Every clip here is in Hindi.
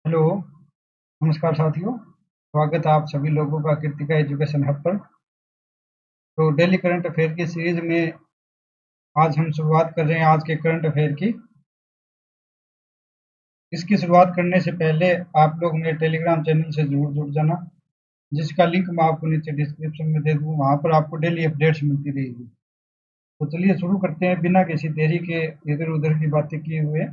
हेलो, नमस्कार साथियों। स्वागत है आप सभी लोगों का कृतिका एजुकेशन हब पर। तो डेली करंट अफेयर की सीरीज में आज हम शुरुआत कर रहे हैं आज के करंट अफेयर की। इसकी शुरुआत करने से पहले आप लोग मेरे टेलीग्राम चैनल से जरूर जुड़ जाना, जिसका लिंक मैं आपको नीचे डिस्क्रिप्शन में दे दूँ। वहाँ पर आपको डेली अपडेट्स मिलती रहेगी। तो चलिए शुरू करते हैं बिना किसी देरी के, इधर उधर की बातें किए हुए।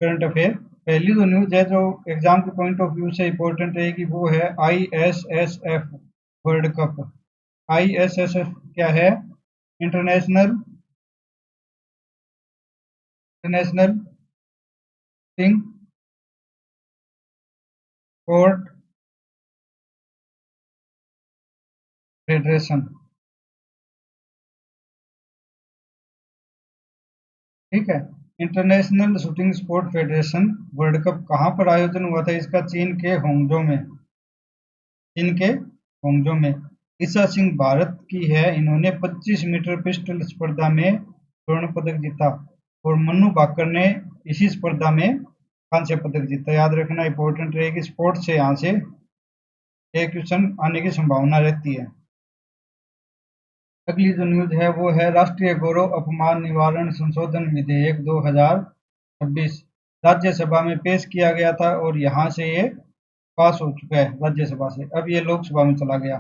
करंट अफेयर, पहली जो न्यूज़ है जो एग्जाम के पॉइंट ऑफ व्यू से इम्पोर्टेंट रहेगी वो है ISSF वर्ल्ड कप। ISSF क्या है? International international thing sport federation. ठीक है, international shooting sport federation world cup कहाँ पर आयोजन हुआ था इसका? चीन के होंगजो में। ईशा सिंह भारत की है, इन्होंने 25 मीटर पिस्टल स्पर्धा में स्वर्ण पदक जीता और मन्नू भाकर ने इसी स्पर्धा में कांस्य पदक जीता। याद रखना इंपॉर्टेंट रहेगी, स्पोर्ट्स से यहाँ से एक क्वेश्चन आने की संभावना रहती है। अगली जो न्यूज है वो है राष्ट्रीय गौरव अपमान निवारण संशोधन विधेयक 2026 राज्यसभा में पेश किया गया था और यहाँ से ये पास हो चुका है राज्यसभा से। अब ये लोकसभा में चला गया।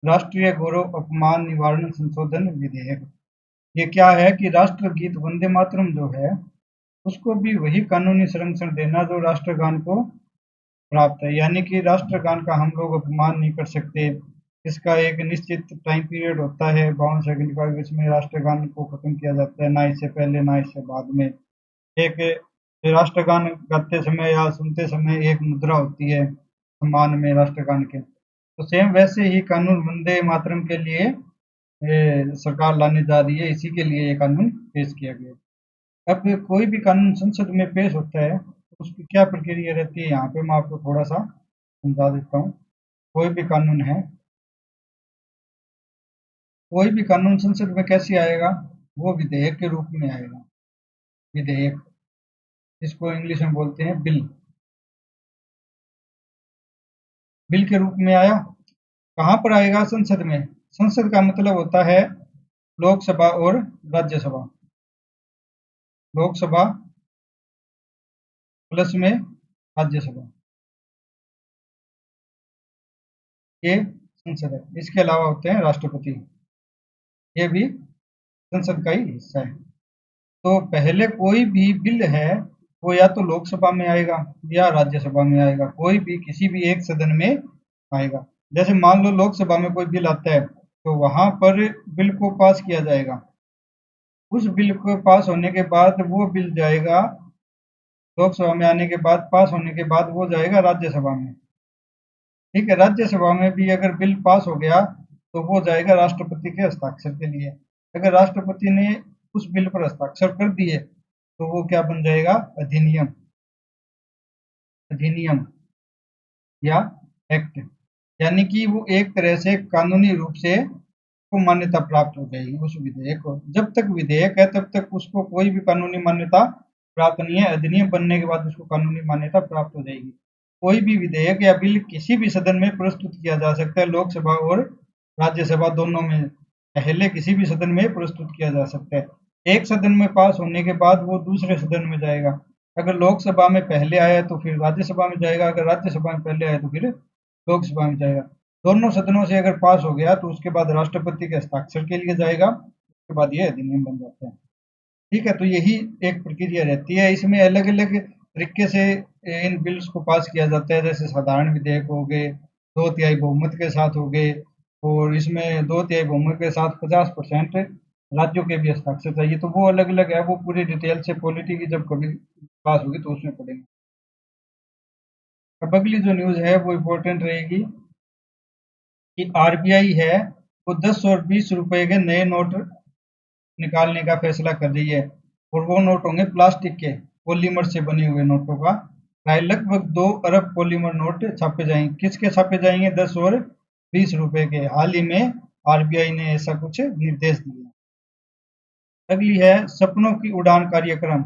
राष्ट्रीय गौरव अपमान निवारण संशोधन विधेयक, ये क्या है कि राष्ट्रगीत वंदे मातरम जो है उसको भी वही कानूनी संरक्षण देना जो राष्ट्रगान को प्राप्त है। यानी कि राष्ट्रगान का हम लोग अपमान नहीं कर सकते। इसका एक निश्चित टाइम पीरियड होता है 52 सेकंड का, इसमें राष्ट्रगान को खत्म किया जाता है, ना इससे पहले ना इससे बाद में। एक राष्ट्रगान गाते समय या सुनते समय एक मुद्रा होती है सम्मान में राष्ट्रगान के। तो सेम वैसे ही कानून वंदे मातरम के लिए सरकार लाने जा रही है, इसी के लिए ये कानून पेश किया गया। अब कोई भी कानून संसद में पेश होता है तो उसकी क्या प्रक्रिया रहती है, यहाँ पे मैं आपको थोड़ा सा समझा देता हूँ। कोई भी कानून है, कोई भी कानून संसद में कैसे आएगा? वो विधेयक के रूप में आएगा। विधेयक, इसको इंग्लिश में बोलते हैं बिल। बिल के रूप में आया। कहाँ पर आएगा? संसद में। संसद का मतलब होता है लोकसभा और राज्यसभा। लोकसभा प्लस में राज्यसभा, ये संसद है। इसके अलावा होते हैं राष्ट्रपति, ये भी संसद का ही हिस्सा है। तो पहले कोई भी बिल है वो या तो लोकसभा में आएगा या राज्यसभा में आएगा, कोई भी किसी भी एक सदन में आएगा। जैसे मान लो लोकसभा में कोई बिल आता है तो वहां पर बिल को पास किया जाएगा। उस बिल को पास होने के बाद वो बिल जाएगा लोकसभा में आने के बाद, पास होने के बाद वो जाएगा राज्यसभा में। ठीक है, राज्यसभा में भी अगर बिल पास हो गया तो वो जाएगा राष्ट्रपति के हस्ताक्षर के लिए। अगर राष्ट्रपति ने उस बिल पर हस्ताक्षर कर दिए तो वो क्या बन जाएगा? अधिनियम। अधिनियम या एक्ट। यानी कि वो एक तरह से कानूनी रूप से को मान्यता प्राप्त हो जाएगी उस विधेयक को। जब तक विधेयक है तब तक उसको कोई भी कानूनी मान्यता प्राप्त नहीं है, अधिनियम बनने के बाद उसको कानूनी मान्यता प्राप्त हो जाएगी। कोई भी विधेयक या बिल किसी भी सदन में प्रस्तुत किया जा सकता है, लोकसभा और राज्यसभा दोनों में। पहले किसी भी सदन में प्रस्तुत किया जा सकता है, एक सदन में पास होने के बाद वो दूसरे सदन में जाएगा। अगर लोकसभा में पहले आया तो फिर राज्यसभा में जाएगा, अगर राज्यसभा में पहले आया तो फिर लोकसभा में जाएगा। दोनों सदनों से अगर पास हो गया तो उसके बाद राष्ट्रपति के हस्ताक्षर के लिए जाएगा, उसके बाद ये अधिनियम बन जाता है। ठीक है, तो यही एक प्रक्रिया रहती है। इसमें अलग अलग तरीके से इन बिल्स को पास किया जाता है। जैसे साधारण विधेयक हो गए, दो तिहाई बहुमत के साथ हो गए, और इसमें दो तिहाई बहुमत के साथ 50% राज्यों के भी हस्ताक्षर चाहिए। तो वो अलग अलग है, वो पूरी डिटेल से पॉलिटी की जब कभी पास होगी तो उसमें पढ़ेंगे। अब अगली जो न्यूज है वो इम्पोर्टेंट रहेगी कि आरबीआई है वो 10 और 20 रुपए के नए नोट निकालने का फैसला कर रही है, और वो नोट होंगे प्लास्टिक के, पॉलीमर से बने हुए नोटों का। प्राय लगभग 2 अरब पॉलीमर नोट छापे जाएंगे। किसके छापे जाएंगे? 10 और 20 रुपए के। हाल ही में आरबीआई ने ऐसा कुछ निर्देश दिया। अगली है सपनों की उड़ान कार्यक्रम।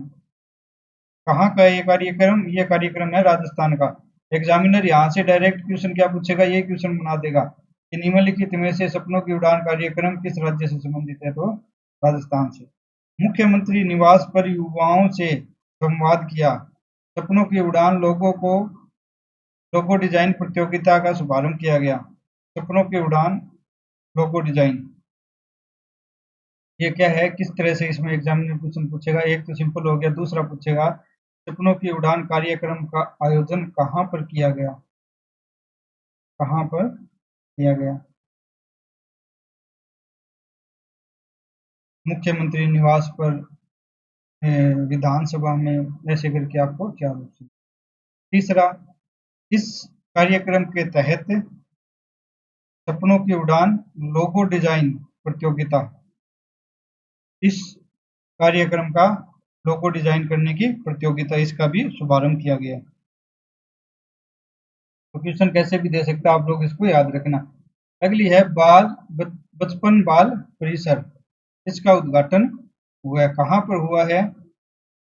कहाँ का है ये कार्यक्रम? ये कार्यक्रम है राजस्थान का। एग्जामिनर यहाँ से डायरेक्ट क्वेश्चन क्या पूछेगा, ये क्वेश्चन बना देगा कि निम्नलिखित में से सपनों की उड़ान कार्यक्रम किस राज्य से संबंधित है, तो राजस्थान से। मुख्यमंत्री निवास पर युवाओं से संवाद किया। सपनों की उड़ान लोगो डिजाइन प्रतियोगिता का शुभारंभ किया गया। सपनों की उड़ान लोगो डिजाइन, ये क्या है, किस तरह से इसमें एग्जामिनर क्वेश्चन पूछेगा? एक तो सिंपल हो गया। दूसरा पूछेगा सपनों की उड़ान कार्यक्रम का आयोजन कहाँ पर किया गया? कहाँ पर किया गया? मुख्यमंत्री निवास पर, विधानसभा में, ऐसे करके आपको चार ऑप्शन। तीसरा, इस कार्यक्रम के तहत सपनों की उड़ान लोगो डिजाइन प्रतियोगिता, इस कार्यक्रम का लोगो डिजाइन करने की प्रतियोगिता, इसका भी शुभारंभ किया गया। तो क्वेश्चन कैसे भी दे सकता है, आप लोग इसको याद रखना। अगली है बचपन बाल परिसर, इसका उद्घाटन हुआ है, कहाँ पर हुआ है?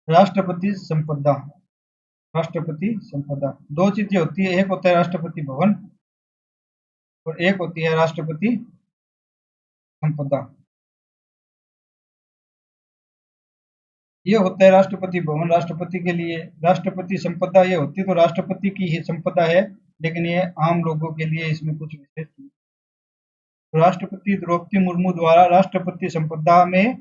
राष्ट्रपति संपदा। राष्ट्रपति संपदा, दो चीजें होती है, एक होता है राष्ट्रपति भवन और एक होती है राष्ट्रपति संपदा। ये होता है राष्ट्रपति भवन राष्ट्रपति के लिए, राष्ट्रपति संपदा ये होती तो राष्ट्रपति की ही संपदा है, लेकिन ये आम लोगों के लिए इसमें कुछ विशेष नहीं। तो राष्ट्रपति द्रौपदी मुर्मू द्वारा राष्ट्रपति संपदा में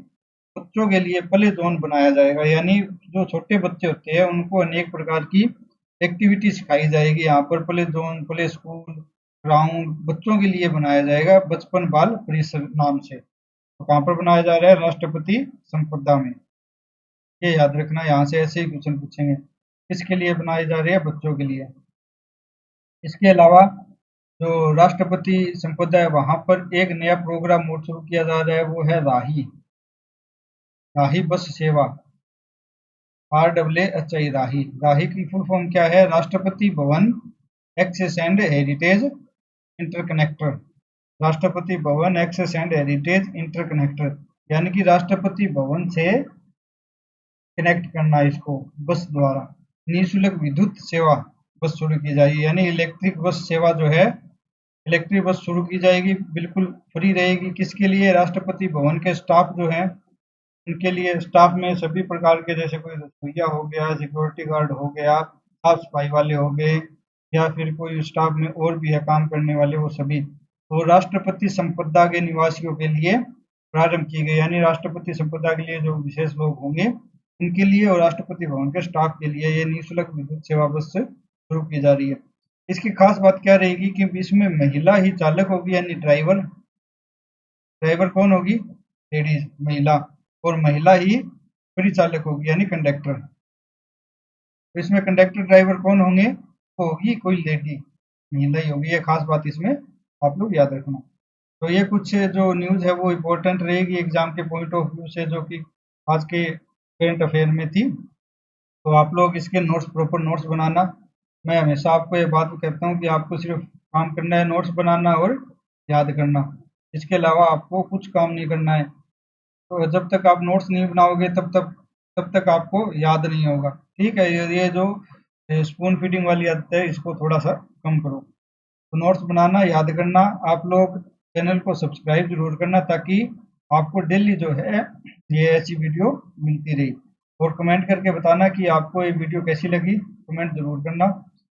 बच्चों के लिए प्ले जोन बनाया जाएगा, यानी जो छोटे बच्चे होते हैं उनको अनेक प्रकार की एक्टिविटी सिखाई जाएगी। यहाँ पर play zone, play school, ground बच्चों के लिए बनाया जाएगा बचपन बाल परिसर नाम से। तो कहाँ पर बनाया जा रहा है? राष्ट्रपति संपदा में। ये याद रखना, यहाँ से ऐसे ही क्वेश्चन पूछेंगे। किसके लिए बनाए जा रहे हैं? बच्चों के लिए। इसके अलावा जो राष्ट्रपति संपदा है वहां पर एक नया प्रोग्राम और शुरू किया जा रहा है, वो है राही। राही बस सेवा, RAAHI राही। राही की फुल फॉर्म क्या है? Rashtrapati Bhavan access and heritage इंटरकनेक्टर। Rashtrapati Bhavan access and heritage इंटरकनेक्टर, यानी कि राष्ट्रपति भवन से कनेक्ट करना इसको बस द्वारा। निःशुल्क विद्युत सेवा बस शुरू की जाएगी, यानी इलेक्ट्रिक बस सेवा जो है, इलेक्ट्रिक बस शुरू की जाएगी, बिल्कुल फ्री रहेगी। किसके लिए? राष्ट्रपति भवन के स्टाफ जो है उनके लिए। स्टाफ में सभी प्रकार के, जैसे कोई रसोइया हो गया, सिक्योरिटी गार्ड हो गया, साफ सफाई वाले हो गए, या फिर कोई स्टाफ में और भी है काम करने वाले, वो सभी तो राष्ट्रपति संपदा के निवासियों के लिए प्रारंभ की गई, यानी राष्ट्रपति संपदा के लिए जो विशेष लोग होंगे उनके लिए और राष्ट्रपति भवन के स्टाफ के लिए ये निःशुल्क विद्युत सेवा बस शुरू की जा रही है। इसकी खास बात क्या रहेगी कि इसमें महिला ही चालक होगी, यानी ड्राइवर। ड्राइवर कौन होगी? लेडीज, महिला। और महिला ही परिचालक होगी, यानी कंडक्टर। तो इसमें कंडक्टर ड्राइवर कौन होंगे? वो होगी कोई लेडी, महिला ही होगी। ये खास बात इसमें आप लोग याद रखना। तो ये कुछ जो न्यूज़ है वो इम्पोर्टेंट रहेगी एग्जाम के पॉइंट ऑफ व्यू से, जो कि आज के करंट अफेयर में थी। तो आप लोग इसके नोट्स, प्रॉपर नोट्स बनाना। मैं हमेशा आपको ये बात कहता हूँ कि आपको सिर्फ काम करना है, नोट्स बनाना और याद करना। इसके अलावा आपको कुछ काम नहीं करना है। तो जब तक आप नोट्स नहीं बनाओगे तब तक आपको याद नहीं होगा। ठीक है, ये जो स्पून फीडिंग वाली आदत है इसको थोड़ा सा कम करो। तो नोट्स बनाना, याद करना। आप लोग चैनल को सब्सक्राइब जरूर करना, ताकि आपको डेली जो है ये ऐसी वीडियो मिलती रही। और कमेंट करके बताना कि आपको ये वीडियो कैसी लगी, कमेंट जरूर करना।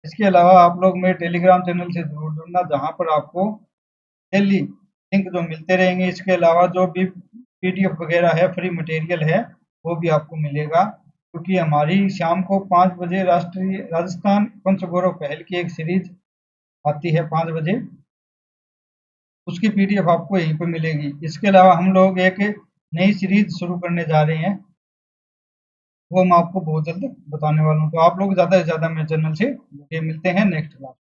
इसके अलावा आप लोग मेरे टेलीग्राम चैनल से जरूर जुड़ना, जहाँ पर आपको डेली लिंक जो मिलते रहेंगे। इसके अलावा जो भी PDF वगैरह है, फ्री मटेरियल है, वो भी आपको मिलेगा। क्योंकि हमारी शाम को 5 बजे राष्ट्रीय राजस्थान पंचगौरव पहल की एक सीरीज आती है 5 बजे, उसकी PDF आपको यहीं पर मिलेगी। इसके अलावा हम लोग एक नई सीरीज शुरू करने जा रहे हैं, वो मैं आपको बहुत जल्द बताने वाला हूँ। तो आप लोग ज़्यादा से ज़्यादा मेरे चैनल से जुड़िए। मिलते हैं नेक्स्ट क्लास।